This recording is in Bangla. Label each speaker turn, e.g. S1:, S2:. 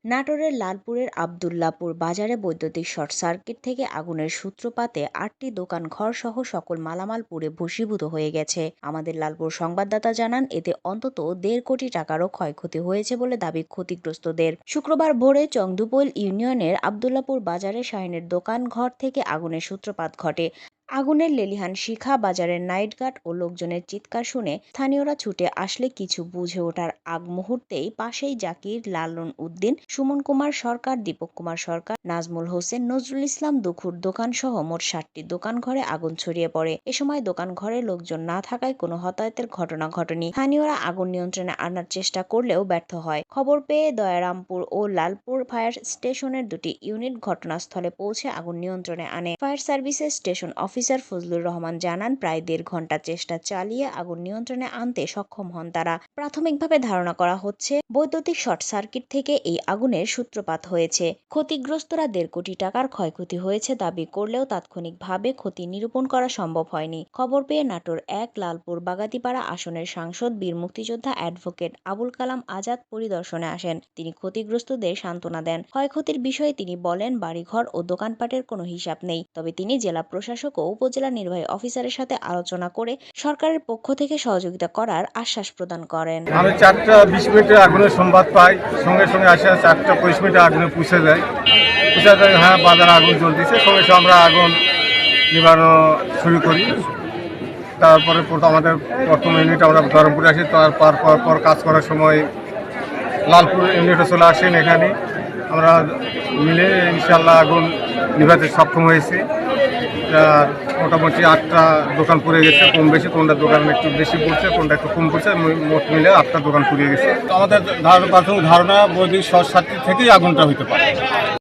S1: নাটোরের লালপুরের আবদুল্লাপুর বাজারে বৈদ্যুতিক শর্ট সার্কিট থেকে আগুনের সূত্রপাতে ৮টি দোকান ঘর সহ সকল মালামাল পুড়ে ভস্মীভূত হয়ে গেছে। আমাদের লালপুর সংবাদদাতা জানান, এতে অন্তত ১.৫ কোটি টাকারও ক্ষয়ক্ষতি হয়েছে বলে দাবি ক্ষতিগ্রস্তদের। শুক্রবার ভোরে চংদুপৈল ইউনিয়নের আবদুল্লাপুর বাজারে শাহিনের দোকান ঘর থেকে আগুনের সূত্রপাত ঘটে। আগুনের লেলিহান শিখা বাজারের নাইট গার্ড ও লোকজনের চিৎকার শুনে স্থানীয়রা ছুটে আসলে কিছু বুঝে ওঠার আগ মুহূর্তেই পাশেই জাকির, লালন উদ্দিন, সুমন কুমার সরকার, দীপক কুমার সরকার, নাজমুল হোসেন, নজরুল ইসলাম দুখুর দোকান সহ মোট ৭টি দোকান ঘরে আগুন ছড়িয়ে পড়ে। এ সময় দোকান ঘরে লোকজন না থাকায় কোনো হতাহতের ঘটনা ঘটেনি। স্থানীয়রা আগুন নিয়ন্ত্রণে আনার চেষ্টা করলেও ব্যর্থ হয়। খবর পেয়ে দয়ারামপুর ও লালপুর ফায়ার স্টেশনের ২টি ইউনিট ঘটনাস্থলে পৌঁছে আগুন নিয়ন্ত্রণে আনে। ফায়ার সার্ভিসের স্টেশন অফিসার ফজলুর রহমান জানান, প্রায় ১.৫ ঘন্টা চেষ্টা চালিয়ে আগুন নিয়ন্ত্রণে আনতে সক্ষম হন তারা। প্রাথমিকভাবে ধারণা করা হচ্ছে বৈদ্যুতিক শর্ট সার্কিট থেকে এই আগুনের সূত্রপাত হয়েছে। ক্ষতিগ্রস্তরা ১.৫ কোটি টাকার ক্ষয়ক্ষতি হয়েছে দাবি করলেও তাৎক্ষণিকভাবে ক্ষতি নিরূপণ করা সম্ভব হয়নি। খবর পেয়ে নাটোর ১ লালপুর বাগাতিপাড়া আসনের সাংসদ বীর মুক্তিযোদ্ধা অ্যাডভোকেট আবুল কালাম আজাদ পরিদর্শনে আসেন। তিনি ক্ষতিগ্রস্তদের সান্ত্বনা দেন। ক্ষয়ক্ষতির বিষয়ে তিনি বলেন, বাড়িঘর ও দোকানপাটের কোনো হিসাব নেই। তবে তিনি জেলা প্রশাসক ও উপজেলা নির্বাহী অফিসারের সাথে আলোচনা করে সরকারের পক্ষ থেকে সহযোগিতা করার আশ্বাস প্রদান করেন।
S2: আমি ৪টা ২০ মিনিটে আগুনের সংবাদ পাই, সঙ্গে সঙ্গে আসে ৪টা ২৫ মিনিটে আগুনে পুষে যায়। হ্যাঁ, বাজারে আগুন জ্বলতেছে, সঙ্গে সঙ্গে আমরা আগুন নিবানো শুরু করি। তারপরে আমাদের প্রথম ইউনিট আমরা ধরমপুরে আসি, তারপর কাজ করার সময় লালপুর ইউনিটে চলে আসেন। এখানে আমরা মিলে ইনশাল্লাহ আগুন নিভাতে সক্ষম হয়েছি। মোটামুটি ৮টা দোকান পুড়ে গেছে, কম বেশি, কোনটা দোকান একটু বেশি পড়ছে, কোনটা একটু কম পড়ছে, মোট মিলে 8টা দোকান পুড়িয়ে গেছে। আমাদের প্রাথমিক ধারণা বৈদ্যুতিক শর্ট সার্কিট থেকেই আগুনটা হতে পারে।